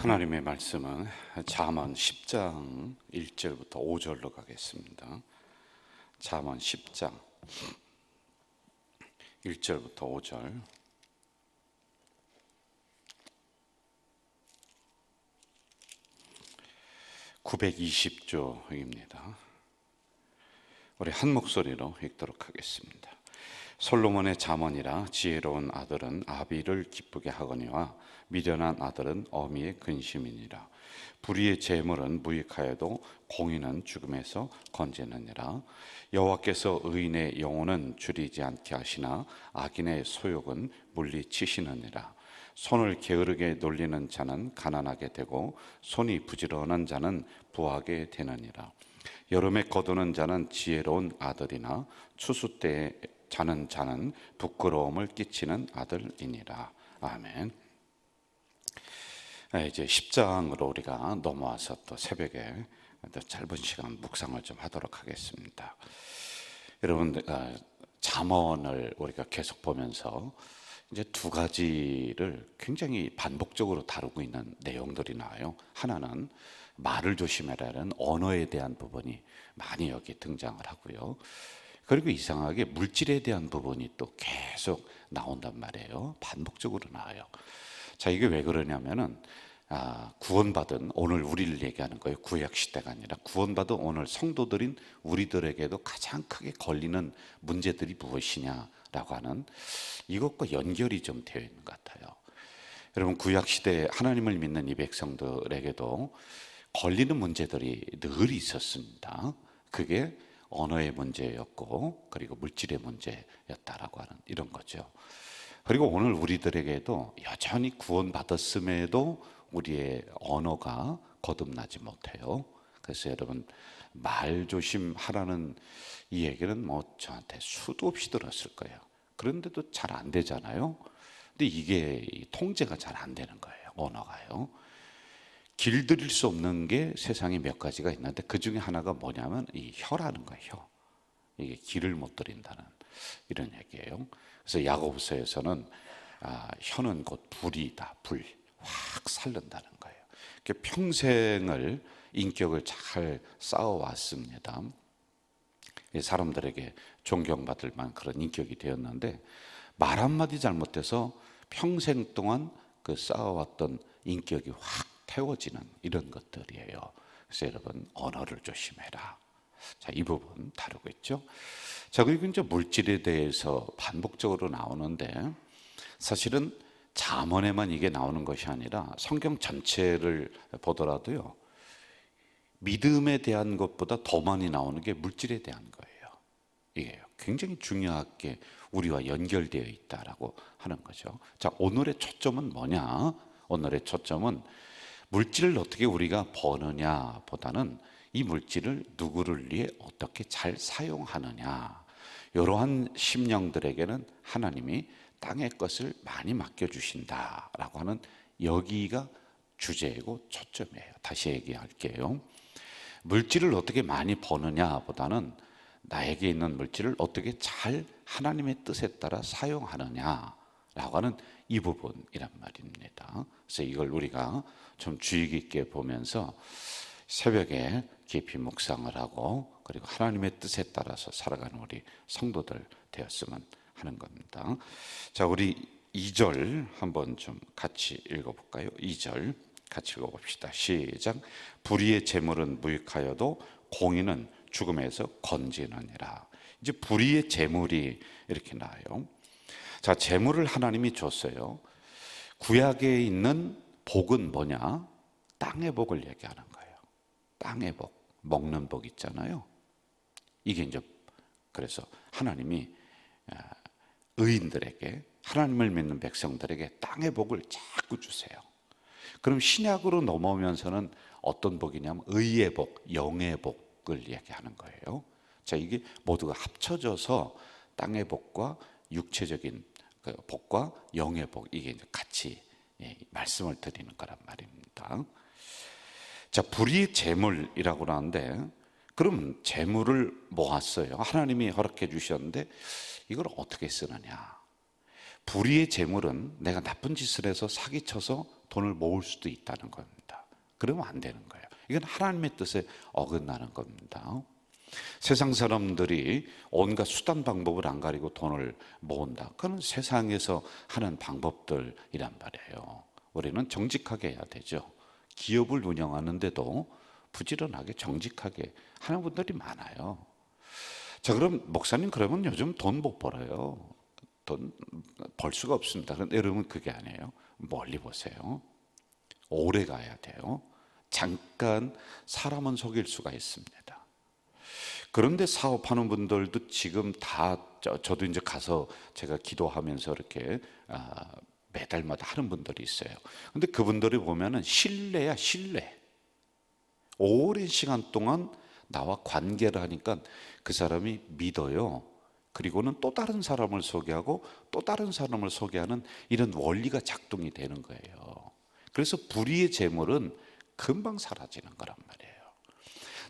하나님의 말씀은 잠언 10장 1절부터 5절로 가겠습니다. 잠언 10장 1절부터 5절. (920조입니다) 우리 한 목소리로 읽도록 하겠습니다. 솔로몬의 잠언이라 지혜로운 아들은 아비를 기쁘게 하거니와 미련한 아들은 어미의 근심이니라. 불의의 재물은 무익하여도 공의는 죽음에서 건지느니라. 여호와께서 의인의 영혼은 줄이지 않게 하시나 악인의 소욕은 물리치시느니라. 손을 게으르게 놀리는 자는 가난하게 되고 손이 부지런한 자는 부하게 되느니라. 여름에 거두는 자는 지혜로운 아들이나 추수 때에 자는 자는 부끄러움을 끼치는 아들이니라. 아멘. 이제 10장으로 우리가 넘어와서 또 새벽에 또 짧은 시간 묵상을 좀 하도록 하겠습니다. 여러분, 잠언을 우리가 계속 보면서 이제 두 가지를 굉장히 반복적으로 다루고 있는 내용들이 나와요. 하나는 말을 조심해라는 언어에 대한 부분이 많이 여기 등장을 하고요. 그리고 이상하게 물질에 대한 부분이 또 계속 나온단 말이에요. 반복적으로 나와요. 자, 이게 왜 그러냐면은 구원받은, 오늘 우리를 얘기하는 거예요. 구약 시대가 아니라 구원받은 오늘 성도들인 우리들에게도 가장 크게 걸리는 문제들이 무엇이냐라고 하는 이것과 연결이 좀 되어 있는 것 같아요. 여러분, 구약 시대에 하나님을 믿는 이 백성들에게도 걸리는 문제들이 늘 있었습니다. 그게 언어의 문제였고, 그리고 물질의 문제였다라고 하는 이런 거죠. 그리고 오늘 우리들에게도 여전히 구원받았음에도 우리의 언어가 거듭나지 못해요. 그래서 여러분, 말 조심하라는 이 얘기는 뭐 저한테 수도 없이 들었을 거예요. 그런데도 잘 안 되잖아요. 근데 이게 통제가 잘 안 되는 거예요. 언어가요. 길들일 수 없는 게 세상에 몇 가지가 있는데 그 중에 하나가 뭐냐면 이 혀라는 거예요. 혀. 이게 길을 못 들인다는 이런 얘기예요. 그래서 야고보서에서는 혀는 곧 불이다. 불. 확 살른다는 거예요. 평생을 인격을 잘 쌓아왔습니다. 사람들에게 존경받을 만한 그런 인격이 되었는데 말 한마디 잘못해서 평생 동안 그 쌓아왔던 인격이 확 태워지는 이런 것들이에요. 그래서 여러분, 언어를 조심해라. 자, 이 부분 다루고 있죠. 자, 그리고 이제 물질에 대해서 반복적으로 나오는데 사실은 잠언에만 이게 나오는 것이 아니라 성경 전체를 보더라도요, 믿음에 대한 것보다 더 많이 나오는 게 물질에 대한 거예요. 이게 굉장히 중요하게 우리와 연결되어 있다라고 하는 거죠. 자, 오늘의 초점은 뭐냐? 오늘의 초점은 물질을 어떻게 우리가 버느냐 보다는 이 물질을 누구를 위해 어떻게 잘 사용하느냐, 이러한 심령들에게는 하나님이 땅의 것을 많이 맡겨주신다라고 하는 여기가 주제이고 초점이에요. 다시 얘기할게요. 물질을 어떻게 많이 버느냐 보다는 나에게 있는 물질을 어떻게 잘 하나님의 뜻에 따라 사용하느냐라고 하는 이 부분이란 말입니다. 그래서 이걸 우리가 좀 주의 깊게 보면서 새벽에 깊이 묵상을 하고, 그리고 하나님의 뜻에 따라서 살아가는 우리 성도들 되었으면 하는 겁니다. 자, 우리 2절 한번 좀 같이 읽어볼까요? 2절 같이 읽어봅시다. 시작. 불의의 재물은 무익하여도 공의는 죽음에서 건지느니라. 이제 불의의 재물이 이렇게 나와요. 자, 재물을 하나님이 줬어요. 구약에 있는 복은 뭐냐? 땅의 복을 얘기하는 거예요. 땅의 복, 먹는 복 있잖아요. 이게 이제 그래서 하나님이 의인들에게, 하나님을 믿는 백성들에게 땅의 복을 자꾸 주세요. 그럼 신약으로 넘어오면서는 어떤 복이냐면 의의 복, 영의 복을 얘기하는 거예요. 자, 이게 모두가 합쳐져서 땅의 복과 육체적인 그 복과 영의 복, 이게 이제 같이 말씀을 드리는 거란 말입니다. 자, 불의의 재물이라고 하는데, 그럼 재물을 모았어요. 하나님이 허락해 주셨는데 이걸 어떻게 쓰느냐? 불의의 재물은 내가 나쁜 짓을 해서 사기쳐서 돈을 모을 수도 있다는 겁니다. 그러면 안 되는 거예요. 이건 하나님의 뜻에 어긋나는 겁니다. 세상 사람들이 온갖 수단 방법을 안 가리고 돈을 모은다. 그건 세상에서 하는 방법들이란 말이에요. 우리는 정직하게 해야 되죠. 기업을 운영하는데도 부지런하게 정직하게 하는 분들이 많아요. 자, 그럼 목사님 그러면 요즘 돈 못 벌어요. 돈 벌 수가 없습니다. 그런데 여러분 그게 아니에요. 멀리 보세요. 오래 가야 돼요. 잠깐 사람은 속일 수가 있습니다. 그런데 사업하는 분들도 지금 다 저도 이제 가서 제가 기도하면서 이렇게 매달마다 하는 분들이 있어요. 근데 그분들이 보면은 신뢰야 신뢰. 오랜 시간 동안 나와 관계를 하니까 그 사람이 믿어요. 그리고는 또 다른 사람을 소개하고 또 다른 사람을 소개하는 이런 원리가 작동이 되는 거예요. 그래서 불의의 재물은 금방 사라지는 거란 말이에요.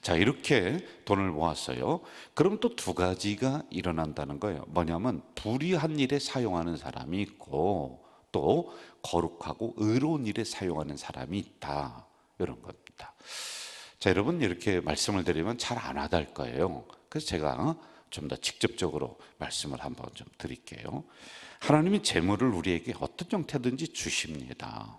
자, 이렇게 돈을 모았어요. 그럼 또 두 가지가 일어난다는 거예요. 뭐냐면 불의한 일에 사용하는 사람이 있고 또 거룩하고 의로운 일에 사용하는 사람이 있다. 이런 겁니다. 자, 여러분 이렇게 말씀을 드리면 잘 안 와닿을 거예요. 그래서 제가 좀 더 직접적으로 말씀을 한번 좀 드릴게요. 하나님이 재물을 우리에게 어떤 형태든지 주십니다.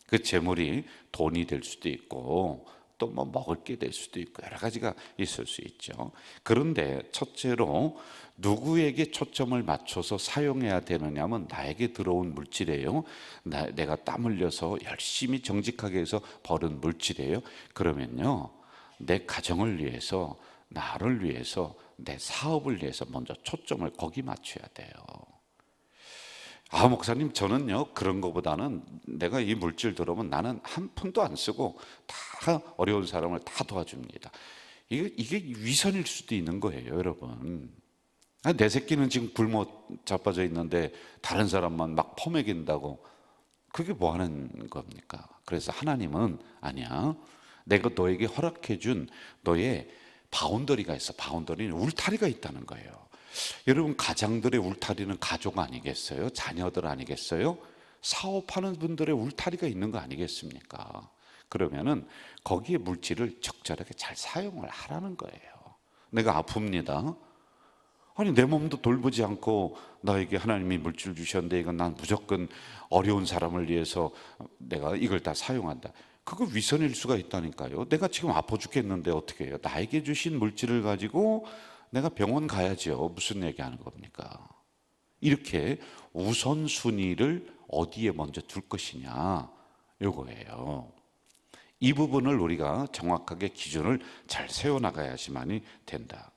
그 재물이 돈이 될 수도 있고 또 뭐 먹을 게 될 수도 있고 여러 가지가 있을 수 있죠. 그런데 첫째로 누구에게 초점을 맞춰서 사용해야 되느냐면 나에게 들어온 물질이에요. 내가 땀 흘려서 열심히 정직하게 해서 벌은 물질이에요. 그러면요, 내 가정을 위해서, 나를 위해서, 내 사업을 위해서 먼저 초점을 거기 맞춰야 돼요. 목사님 저는요 그런 거보다는 내가 이 물질 들어오면 나는 한 푼도 안 쓰고 다 어려운 사람을 다 도와줍니다. 이게 위선일 수도 있는 거예요, 여러분. 내 새끼는 지금 굶어 자빠져 있는데 다른 사람만 막 퍼먹인다고 그게 뭐 하는 겁니까? 그래서 하나님은 아니야. 내가 너에게 허락해 준 너의 바운더리가 있어. 바운더리는 울타리가 있다는 거예요. 여러분 가장들의 울타리는 가족 아니겠어요? 자녀들 아니겠어요? 사업하는 분들의 울타리가 있는 거 아니겠습니까? 그러면은 거기에 물질을 적절하게 잘 사용을 하라는 거예요. 내가 아픕니다. 아니 내 몸도 돌보지 않고 나에게 하나님이 물질 주셨는데 이건 난 무조건 어려운 사람을 위해서 내가 이걸 다 사용한다. 그거 위선일 수가 있다니까요. 내가 지금 아파 죽겠는데 어떻게 해요? 나에게 주신 물질을 가지고 내가 병원 가야죠. 무슨 얘기하는 겁니까? 이렇게 우선순위를 어디에 먼저 둘 것이냐 이거예요. 이 부분을 우리가 정확하게 기준을 잘 세워나가야지만이 된다.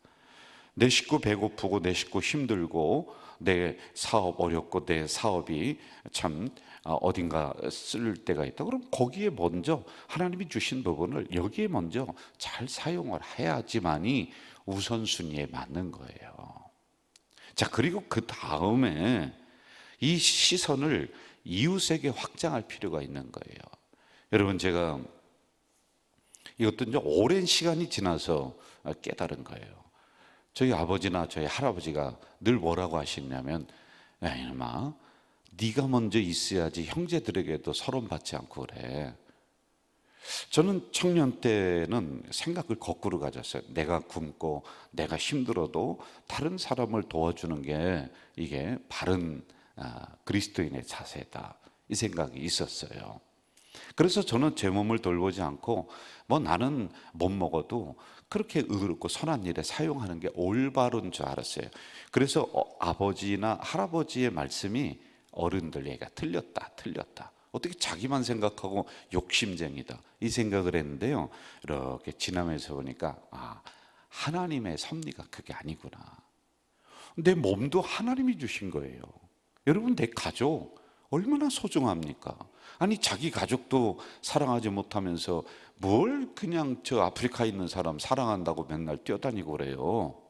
내 식구 배고프고 내 식구 힘들고 내 사업 어렵고 내 사업이 참 어딘가 쓸 때가 있다. 그럼 거기에 먼저 하나님이 주신 부분을 여기에 먼저 잘 사용을 해야지만이 우선순위에 맞는 거예요. 자, 그리고 그 다음에 이 시선을 이웃에게 확장할 필요가 있는 거예요. 여러분 제가 이것도 이제 오랜 시간이 지나서 깨달은 거예요. 저희 아버지나 저희 할아버지가 늘 뭐라고 하시냐면 야 이놈아 네가 먼저 있어야지 형제들에게도 서론받지 않고 그래. 저는 청년 때는 생각을 거꾸로 가졌어요. 내가 굶고 내가 힘들어도 다른 사람을 도와주는 게 이게 바른 그리스도인의 자세다 이 생각이 있었어요. 그래서 저는 제 몸을 돌보지 않고 뭐 나는 못 먹어도 그렇게 의롭고 선한 일에 사용하는 게 올바른 줄 알았어요. 그래서 아버지나 할아버지의 말씀이 어른들 얘기가 틀렸다. 어떻게 자기만 생각하고 욕심쟁이다 이 생각을 했는데요. 이렇게 지나면서 보니까 하나님의 섭리가 그게 아니구나. 내 몸도 하나님이 주신 거예요. 여러분 내 가족 얼마나 소중합니까? 아니 자기 가족도 사랑하지 못하면서 뭘 그냥 저 아프리카에 있는 사람 사랑한다고 맨날 뛰어다니고 그래요.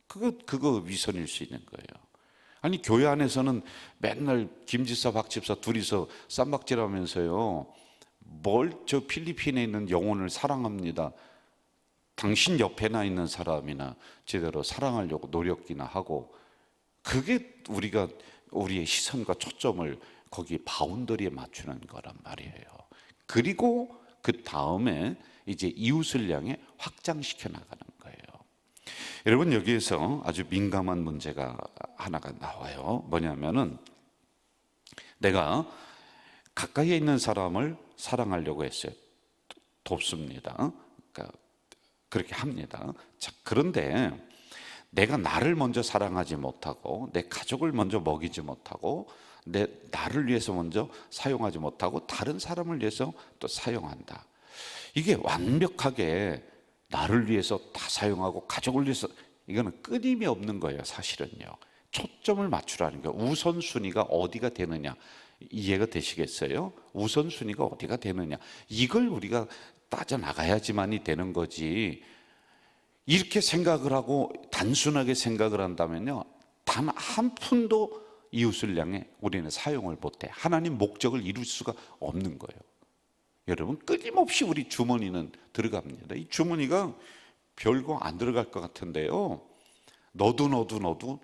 그거 위선일 수 있는 거예요. 아니 교회 안에서는 맨날 김집사 박집사 둘이서 쌈박질하면서요. 뭘 저 필리핀에 있는 영혼을 사랑합니다. 당신 옆에나 있는 사람이나 제대로 사랑하려고 노력이나 하고 그게 우리의 시선과 초점을 거기 바운더리에 맞추는 거란 말이에요. 그리고 그 다음에 이제 이웃을 향해 확장시켜 나가는 거예요. 여러분, 여기에서 아주 민감한 문제가 하나가 나와요. 뭐냐면은 내가 가까이에 있는 사람을 사랑하려고 했어요. 돕습니다. 그러니까 그렇게 합니다. 자, 그런데 내가 나를 먼저 사랑하지 못하고 내 가족을 먼저 먹이지 못하고 나를 위해서 먼저 사용하지 못하고 다른 사람을 위해서 또 사용한다. 이게 완벽하게 나를 위해서 다 사용하고 가족을 위해서, 이거는 끊임이 없는 거예요. 사실은요. 초점을 맞추라는 거예요. 우선순위가 어디가 되느냐, 이해가 되시겠어요? 우선순위가 어디가 되느냐, 이걸 우리가 따져나가야지만이 되는 거지. 이렇게 생각을 하고 단순하게 생각을 한다면요, 단 한 푼도 이웃을 향해 우리는 사용을 못해. 하나님 목적을 이룰 수가 없는 거예요. 여러분, 끊임없이 우리 주머니는 들어갑니다. 이 주머니가 별거 안 들어갈 것 같은데요, 넣어도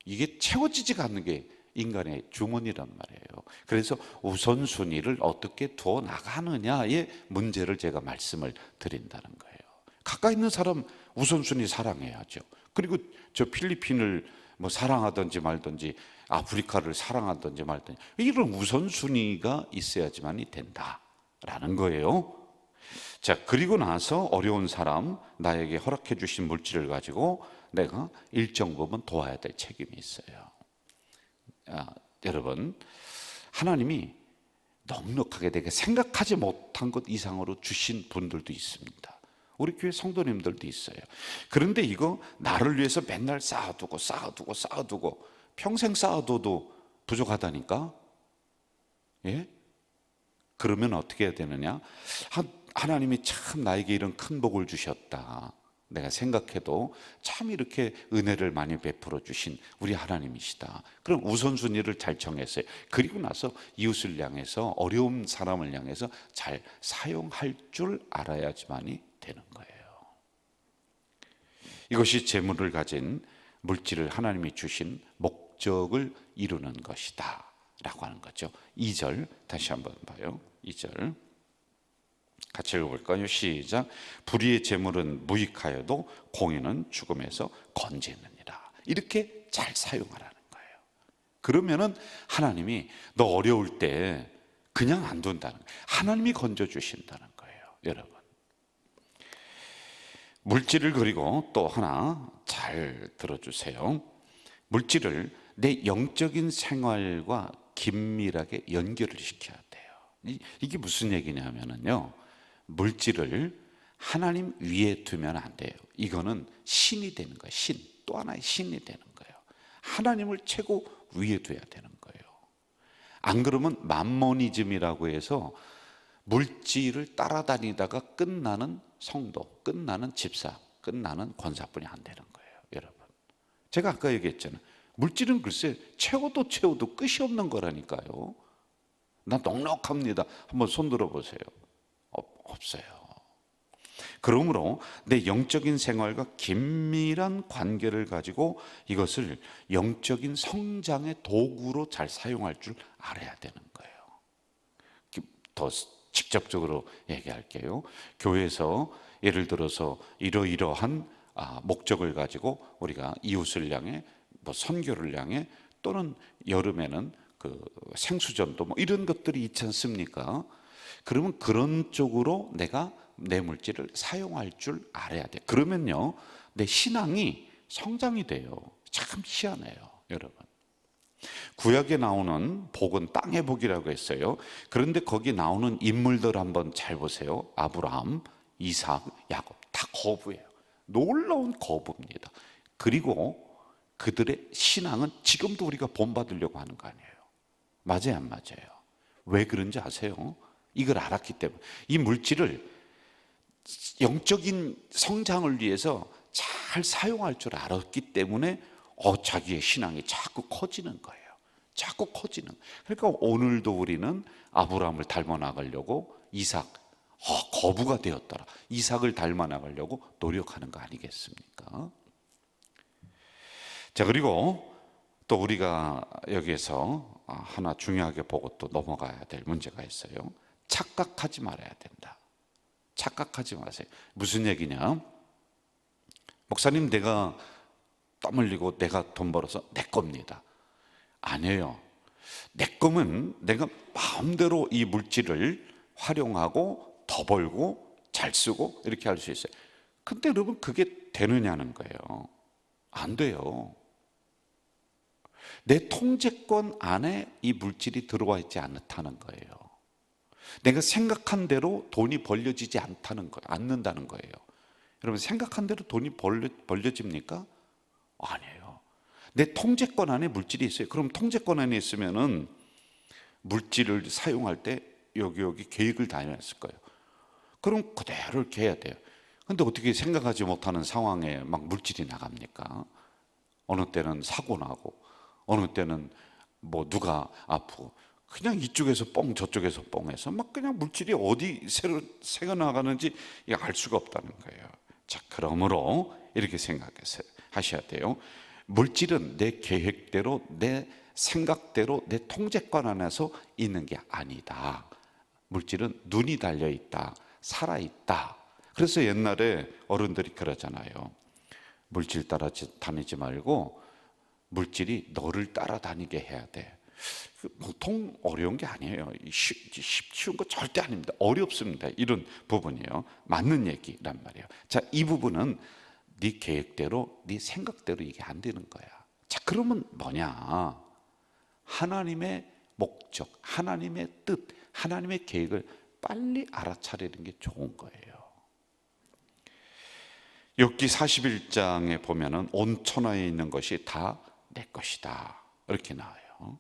이게 채워지지가 않는 게 인간의 주머니란 말이에요. 그래서 우선순위를 어떻게 두어 나가느냐의 문제를 제가 말씀을 드린다는 거예요. 가까이 있는 사람 우선순위 사랑해야죠. 그리고 저 필리핀을 뭐 사랑하든지 말든지, 아프리카를 사랑하든지 말든지, 이런 우선순위가 있어야지만이 된다라는 거예요. 자, 그리고 나서 어려운 사람, 나에게 허락해 주신 물질을 가지고 내가 일정 부분 도와야 될 책임이 있어요. 여러분, 하나님이 넉넉하게 내가 생각하지 못한 것 이상으로 주신 분들도 있습니다. 우리 교회 성도님들도 있어요. 그런데 이거 나를 위해서 맨날 쌓아두고 평생 쌓아둬도 부족하다니까. 예? 그러면 어떻게 해야 되느냐? 하나님이 참 나에게 이런 큰 복을 주셨다. 내가 생각해도 참 이렇게 은혜를 많이 베풀어 주신 우리 하나님이시다. 그럼 우선순위를 잘 정했어요. 그리고 나서 이웃을 향해서, 어려운 사람을 향해서 잘 사용할 줄 알아야지만이 되는 거예요. 이것이 재물을 가진, 물질을 하나님이 주신 목적을 이루는 것이다 라고 하는 거죠. 2절 다시 한번 봐요. 2절 같이 읽어볼까요? 시작. 불의의 재물은 무익하여도 공의는 죽음에서 건지느니라. 이렇게 잘 사용하라는 거예요. 그러면은 하나님이 너 어려울 때 그냥 안 둔다는 거예요. 하나님이 건져주신다는 거예요. 여러분, 물질을, 그리고 또 하나 잘 들어주세요. 물질을 내 영적인 생활과 긴밀하게 연결을 시켜야 돼요. 이게 무슨 얘기냐면요, 물질을 하나님 위에 두면 안 돼요. 이거는 신이 되는 거예요. 신, 또 하나의 신이 되는 거예요. 하나님을 최고 위에 둬야 되는 거예요. 안 그러면 맘모니즘이라고 해서 물질을 따라다니다가 끝나는 성도, 끝나는 집사, 끝나는 권사뿐이 안 되는 거예요. 여러분, 제가 아까 얘기했잖아요. 물질은 글쎄 채워도 끝이 없는 거라니까요. 나 넉넉합니다. 한번 손 들어보세요. 없어요. 그러므로 내 영적인 생활과 긴밀한 관계를 가지고 이것을 영적인 성장의 도구로 잘 사용할 줄 알아야 되는 거예요. 더 직접적으로 얘기할게요. 교회에서 예를 들어서 이러이러한 목적을 가지고 우리가 이웃을 향해, 뭐 선교를 향해, 또는 여름에는 그 생수전도 뭐 이런 것들이 있지 않습니까? 그러면 그런 쪽으로 내가 내 물질을 사용할 줄 알아야 돼. 그러면요, 내 신앙이 성장이 돼요. 참 희한해요, 여러분. 구약에 나오는 복은 땅의 복이라고 했어요. 그런데 거기 나오는 인물들 한번 잘 보세요. 아브라함, 이삭, 야곱, 다 거부예요. 놀라운 거부입니다. 그리고 그들의 신앙은 지금도 우리가 본받으려고 하는 거 아니에요. 맞아요, 안 맞아요? 왜 그런지 아세요? 이걸 알았기 때문에. 이 물질을 영적인 성장을 위해서 잘 사용할 줄 알았기 때문에 자기의 신앙이 자꾸 커지는 거예요. 자꾸 커지는. 그러니까 오늘도 우리는 아브라함을 닮아 나가려고 이삭, 거부가 되었더라. 이삭을 닮아 나가려고 노력하는 거 아니겠습니까? 자, 그리고 또 우리가 여기에서 하나 중요하게 보고 또 넘어가야 될 문제가 있어요. 착각하지 말아야 된다. 착각하지 마세요. 무슨 얘기냐? 목사님, 내가 땀 흘리고 내가 돈 벌어서 내 겁니다. 아니에요. 내 거면 내가 마음대로 이 물질을 활용하고 더 벌고 잘 쓰고 이렇게 할 수 있어요. 근데 여러분, 그게 되느냐는 거예요. 안 돼요. 내 통제권 안에 이 물질이 들어와 있지 않다는 거예요. 내가 생각한 대로 돈이 벌려지지 않는다는 거예요. 여러분, 생각한 대로 돈이 벌려집니까? 아니에요. 내 통제권 안에 물질이 있어요. 그럼 통제권 안에 있으면은 물질을 사용할 때 여기 계획을 다 해놨을 거예요. 그럼 그대로 이렇게 해야 돼요. 근데 어떻게 생각하지 못하는 상황에 막 물질이 나갑니까? 어느 때는 사고 나고, 어느 때는 뭐 누가 아프고, 그냥 이쪽에서 뻥 저쪽에서 뻥해서 막 그냥 물질이 어디 새어 나가는지 알 수가 없다는 거예요. 자, 그러므로 이렇게 하셔야 돼요. 물질은 내 계획대로, 내 생각대로, 내 통제권 안에서 있는 게 아니다. 물질은 눈이 달려 있다, 살아 있다. 그래서 옛날에 어른들이 그러잖아요. 물질 따라 다니지 말고 물질이 너를 따라다니게 해야 돼. 보통 어려운 게 아니에요. 쉬운 거 절대 아닙니다. 어렵습니다. 이런 부분이에요. 맞는 얘기란 말이에요. 자, 이 부분은 네 계획대로, 네 생각대로 이게 안 되는 거야. 자, 그러면 뭐냐? 하나님의 목적, 하나님의 뜻, 하나님의 계획을 빨리 알아차리는 게 좋은 거예요. 욥기 41장에 보면은 온 천하에 있는 것이 다 내 것이다, 이렇게 나와요.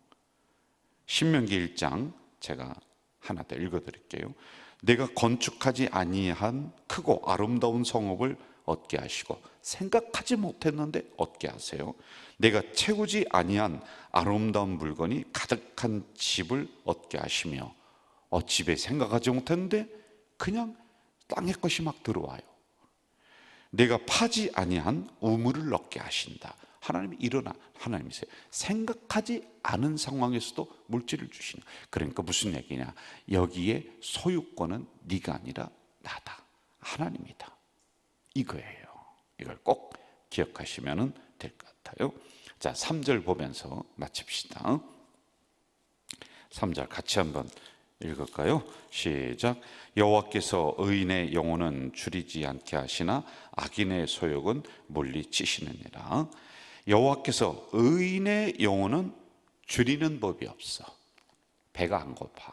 신명기 1장 제가 하나 더 읽어드릴게요. 내가 건축하지 아니한 크고 아름다운 성읍을 얻게 하시고, 생각하지 못했는데 얻게 하세요. 내가 채우지 아니한 아름다운 물건이 가득한 집을 얻게 하시며, 집에 생각하지 못했는데 그냥 땅의 것이 막 들어와요. 내가 파지 아니한 우물을 넣게 하신다. 하나님이 하나님이세요. 생각하지 않은 상황에서도 물질을 주시는. 그러니까 무슨 얘기냐? 여기에 소유권은 네가 아니라 나다, 하나님이다, 이거예요. 이걸 꼭 기억하시면 될 것 같아요. 자, 3절 보면서 마칩시다. 3절 같이 한번 읽을까요? 시작. 여호와께서 의인의 영혼은 줄이지 않게 하시나 악인의 소욕은 물리치시느니라. 여호와께서 의인의 영혼은 줄이는 법이 없어. 배가 안 고파,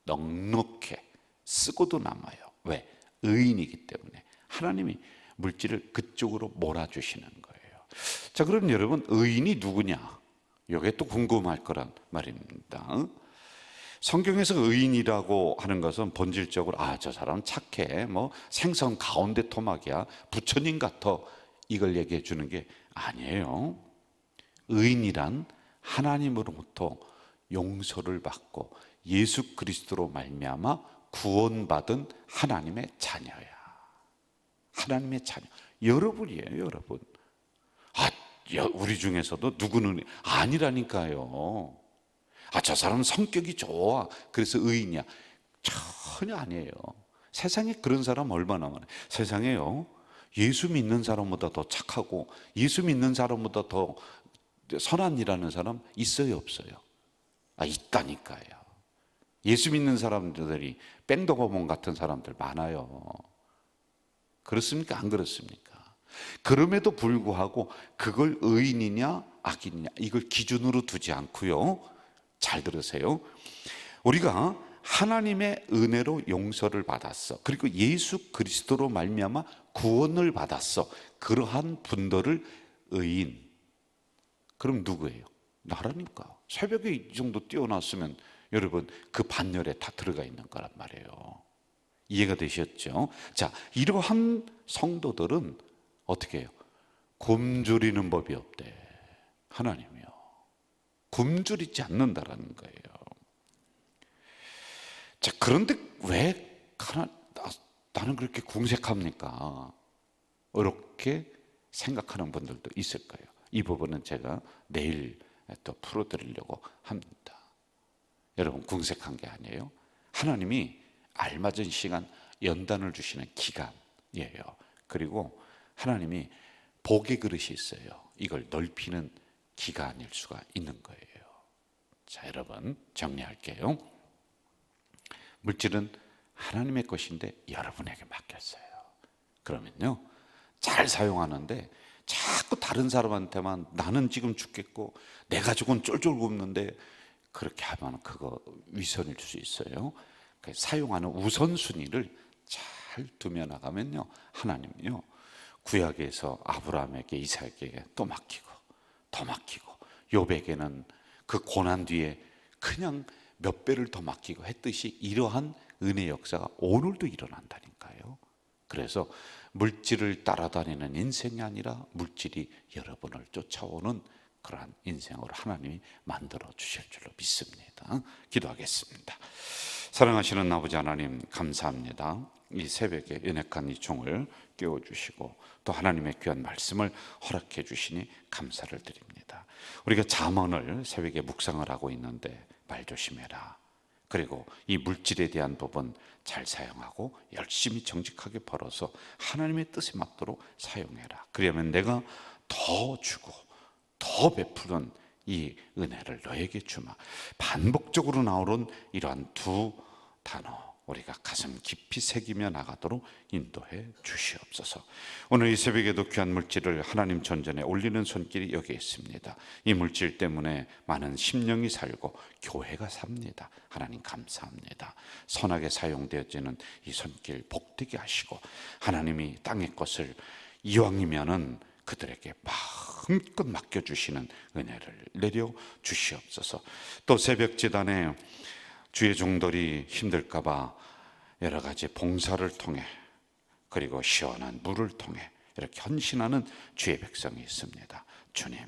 넉넉해, 쓰고도 남아요. 왜? 의인이기 때문에 하나님이 물질을 그쪽으로 몰아주시는 거예요. 자, 그럼 여러분, 의인이 누구냐? 이게 또 궁금할 거란 말입니다. 성경에서 의인이라고 하는 것은 본질적으로 저 사람 착해, 뭐 생선 가운데 토막이야, 부처님 같아, 이걸 얘기해 주는 게 아니에요. 의인이란 하나님으로부터 용서를 받고 예수 그리스도로 말미암아 구원받은 하나님의 자녀야. 하나님의 자녀, 여러분이에요. 여러분. 우리 중에서도 누구는 아니라니까요. 저 사람은 성격이 좋아, 그래서 의인이야. 전혀 아니에요. 세상에 그런 사람 얼마나 많아요. 세상에요, 예수 믿는 사람보다 더 착하고 예수 믿는 사람보다 더 선한 일하는 사람 있어요, 없어요? 있다니까요. 예수 믿는 사람들이 뺑도거몬 같은 사람들 많아요. 그렇습니까? 안 그렇습니까? 그럼에도 불구하고 그걸 의인이냐 악인이냐, 이걸 기준으로 두지 않고요. 잘 들으세요. 우리가 하나님의 은혜로 용서를 받았어, 그리고 예수 그리스도로 말미암아 구원을 받았어. 그러한 분들을 의인. 그럼 누구예요? 나라니까. 새벽에 이 정도 뛰어났으면 여러분, 그 반열에 다 들어가 있는 거란 말이에요. 이해가 되셨죠? 자, 이러한 성도들은 어떻게 해요? 굶주리는 법이 없대. 하나님이요, 굶주리지 않는다라는 거예요. 자, 그런데 왜 나는 그렇게 궁색합니까? 이렇게 생각하는 분들도 있을 거예요. 이 부분은 제가 내일 또 풀어드리려고 합니다. 여러분, 궁색한 게 아니에요. 하나님이 알맞은 시간, 연단을 주시는 기간이에요. 그리고 하나님이 복의 그릇이 있어요. 이걸 넓히는 기간일 수가 있는 거예요. 자, 여러분 정리할게요. 물질은 하나님의 것인데 여러분에게 맡겼어요. 그러면요, 잘 사용하는데 자꾸 다른 사람한테만 나는 지금 죽겠고 내 가족은 쫄쫄 굶는데, 그렇게 하면 그거 위선일 수 있어요. 사용하는 우선순위를 잘 두며 나가면요, 하나님은요 구약에서 아브라함에게, 이삭에게 또 맡기고 더 맡기고, 욥에게는 그 고난 뒤에 그냥 몇 배를 더 맡기고 했듯이 이러한 은혜 역사가 오늘도 일어난다니까요. 그래서 물질을 따라다니는 인생이 아니라 물질이 여러분을 쫓아오는 그러한 인생으로 하나님이 만들어 주실 줄로 믿습니다. 기도하겠습니다. 사랑하시는 아버지 하나님, 감사합니다. 이 새벽에 연약한 이 종을 깨워주시고 또 하나님의 귀한 말씀을 허락해 주시니 감사를 드립니다. 우리가 잠언을 새벽에 묵상을 하고 있는데 말 조심해라, 그리고 이 물질에 대한 부분 잘 사용하고 열심히 정직하게 벌어서 하나님의 뜻에 맞도록 사용해라. 그러면 내가 더 주고 더 베푸는 이 은혜를 너에게 주마. 반복적으로 나오는 이러한 두 단어 우리가 가슴 깊이 새기며 나가도록 인도해 주시옵소서. 오늘 이 새벽에도 귀한 물질을 하나님 전전에 올리는 손길이 여기 있습니다. 이 물질 때문에 많은 심령이 살고 교회가 삽니다. 하나님 감사합니다. 선하게 사용되어지는 이 손길 복되게 하시고, 하나님이 땅의 것을 이왕이면은 그들에게 마음껏 맡겨주시는 은혜를 내려 주시옵소서. 또 새벽 제단에 주의 종들이 힘들까봐 여러 가지 봉사를 통해, 그리고 시원한 물을 통해 이렇게 헌신하는 주의 백성이 있습니다. 주님,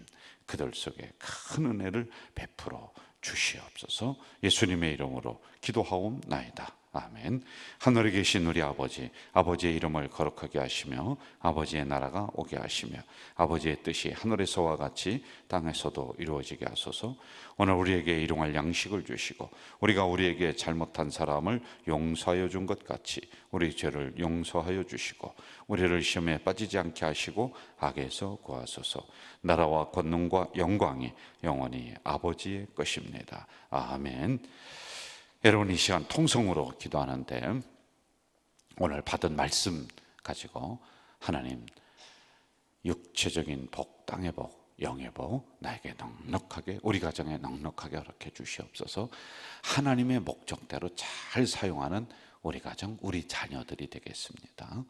그들 속에 큰 은혜를 베풀어 주시옵소서. 예수님의 이름으로 기도하옵나이다. 아멘. 하늘에 계신 우리 아버지, 아버지의 이름을 거룩하게 하시며 아버지의 나라가 오게 하시며 아버지의 뜻이 하늘에서와 같이 땅에서도 이루어지게 하소서. 오늘 우리에게 일용할 양식을 주시고 우리가 우리에게 잘못한 사람을 용서하여 준 것 같이 우리 죄를 용서하여 주시고 우리를 시험에 빠지지 않게 하시고 악에서 구하소서. 나라와 권능과 영광이 영원히 아버지의 것입니다. 아멘. 여러분, 이 시간 통성으로 기도하는데 오늘 받은 말씀 가지고 하나님, 육체적인 복, 땅의 복, 영의 복 나에게 넉넉하게, 우리 가정에 넉넉하게 허락해 주시옵소서. 하나님의 목적대로 잘 사용하는 우리 가정, 우리 자녀들이 되겠습니다.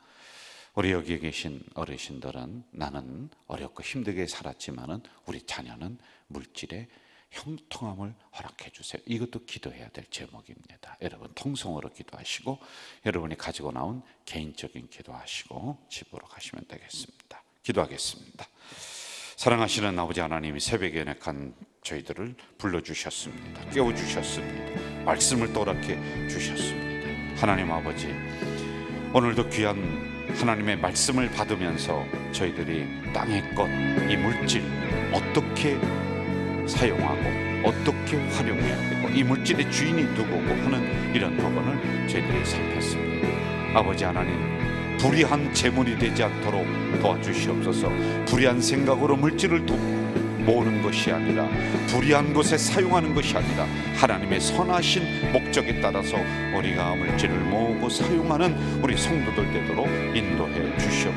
우리 여기에 계신 어르신들은 나는 어렵고 힘들게 살았지만은 우리 자녀는 물질에 형통함을 허락해 주세요. 이것도 기도해야 될 제목입니다. 여러분 통성으로 기도하시고 여러분이 가지고 나온 개인적인 기도하시고 집으로 가시면 되겠습니다. 기도하겠습니다. 사랑하시는 아버지 하나님이 새벽에 연약한 저희들을 불러주셨습니다. 깨워주셨습니다. 말씀을 또 허락해 주셨습니다. 하나님 아버지, 오늘도 귀한 하나님의 말씀을 받으면서 저희들이 땅의 것, 이 물질 어떻게 사용하고 어떻게 활용해야 되고 이 물질의 주인이 누구고 하는 이런 부분을 저희들이 살폈습니다. 아버지 하나님, 불의한 재물이 되지 않도록 도와주시옵소서. 불의한 생각으로 물질을 모으는 것이 아니라, 불의한 것에 사용하는 것이 아니라 하나님의 선하신 목적에 따라서 우리가 물질을 모으고 사용하는 우리 성도들 되도록 인도해 주시옵소서.